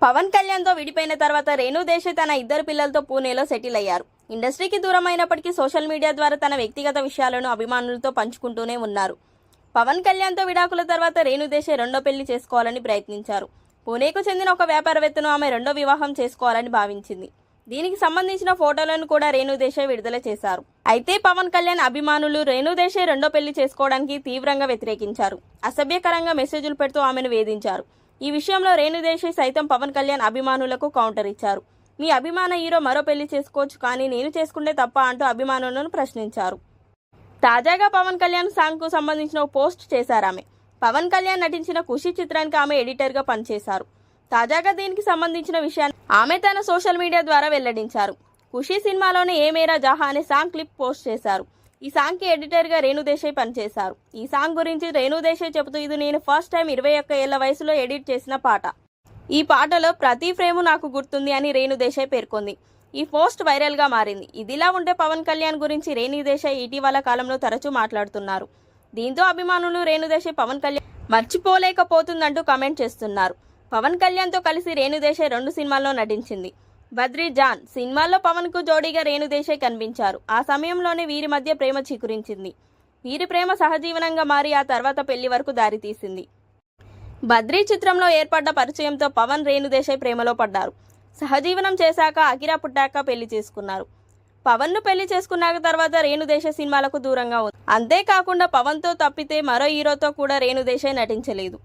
పవన్ కళ్యాణ్తో విడిపోయిన తర్వాత రేణు దేశాయ్ తన ఇద్దరు పిల్లలతో పూణేలో సెటిల్ అయ్యారు. ఇండస్ట్రీకి దూరం అయినప్పటికీ సోషల్ మీడియా ద్వారా తన వ్యక్తిగత విషయాలను అభిమానులతో పంచుకుంటూనే ఉన్నారు. పవన్ కళ్యాణ్తో విడాకుల తర్వాత రేణు దేశాయ్ రెండో పెళ్లి చేసుకోవాలని ప్రయత్నించారు. పూణేకు చెందిన ఒక వ్యాపారవేత్తను ఆమె రెండో వివాహం చేసుకోవాలని భావించింది. దీనికి సంబంధించిన ఫోటోలను కూడా రేణు దేశాయ్ విడుదల చేశారు. అయితే పవన్ కళ్యాణ్ అభిమానులు రేణు దేశాయ్ రెండో పెళ్లి చేసుకోవడానికి తీవ్రంగా వ్యతిరేకించారు. అసభ్యకరంగా మెసేజ్లు పెడుతూ ఆమెను వేధించారు. ఈ విషయంలో రేణు దేశాయ్ సైతం పవన్ కళ్యాణ్ అభిమానులకు కౌంటర్ ఇచ్చారు. మీ అభిమాన హీరో మరో పెళ్లి చేసుకోవచ్చు, కానీ నేను చేసుకుంటే తప్ప అంటూ అభిమానులను ప్రశ్నించారు. తాజాగా పవన్ కళ్యాణ్ సాంగ్ కు సంబంధించిన ఓ పోస్ట్ చేశారామె. పవన్ కళ్యాణ్ నటించిన ఖుషి చిత్రానికి ఆమె ఎడిటర్ గా పనిచేశారు. తాజాగా దీనికి సంబంధించిన విషయాన్ని ఆమె తన సోషల్ మీడియా ద్వారా వెల్లడించారు. ఖుషి సినిమాలోని ఏ మేరా జహా అనే సాంగ్ క్లిప్ పోస్ట్ చేశారు. ఈ సాంగ్ కి ఎడిటర్ గా రేణు దేశాయ్ పనిచేశారు. ఈ సాంగ్ గురించి రేణు దేశాయ్ చెబుతూ, ఇది నేను ఫస్ట్ టైం 21 ఏళ్ల వయసులో ఎడిట్ చేసిన పాట. ఈ పాటలో ప్రతి ఫ్రేము నాకు గుర్తుంది అని రేణు దేశాయ్ పేర్కొంది. ఈ పోస్ట్ వైరల్ గా మారింది. ఇదిలా ఉంటే పవన్ కళ్యాణ్ గురించి రేణు దేశాయ్ ఇటీవల కాలంలో తరచూ మాట్లాడుతున్నారు. దీంతో అభిమానులు రేణు దేశాయ్ పవన్ కళ్యాణ్ మర్చిపోలేకపోతుందంటూ కామెంట్ చేస్తున్నారు. పవన్ కళ్యాణ్ తో కలిసి రేణు దేశాయ్ 2 సినిమాల్లో నటించింది. బద్రీ జాన్ సినిమాల్లో పవన్ కు జోడీగా రేణు దేశాయ్ కనిపించారు. ఆ సమయంలోనే వీరి మధ్య ప్రేమ చిగురించింది. వీరి ప్రేమ సహజీవనంగా మారి ఆ తర్వాత పెళ్లి వరకు దారితీసింది. బద్రీ చిత్రంలో ఏర్పడ్డ పరిచయంతో పవన్ రేణు దేశాయ్ ప్రేమలో పడ్డారు. సహజీవనం చేశాక అకిరా పుట్టాక పెళ్లి చేసుకున్నారు. పవన్ ను పెళ్లి చేసుకున్నాక తర్వాత రేణు దేశాయ్ సినిమాలకు దూరంగా ఉంది. అంతేకాకుండా పవన్ తో తప్పితే మరో హీరోతో కూడా రేణు దేశాయ్ నటించలేదు.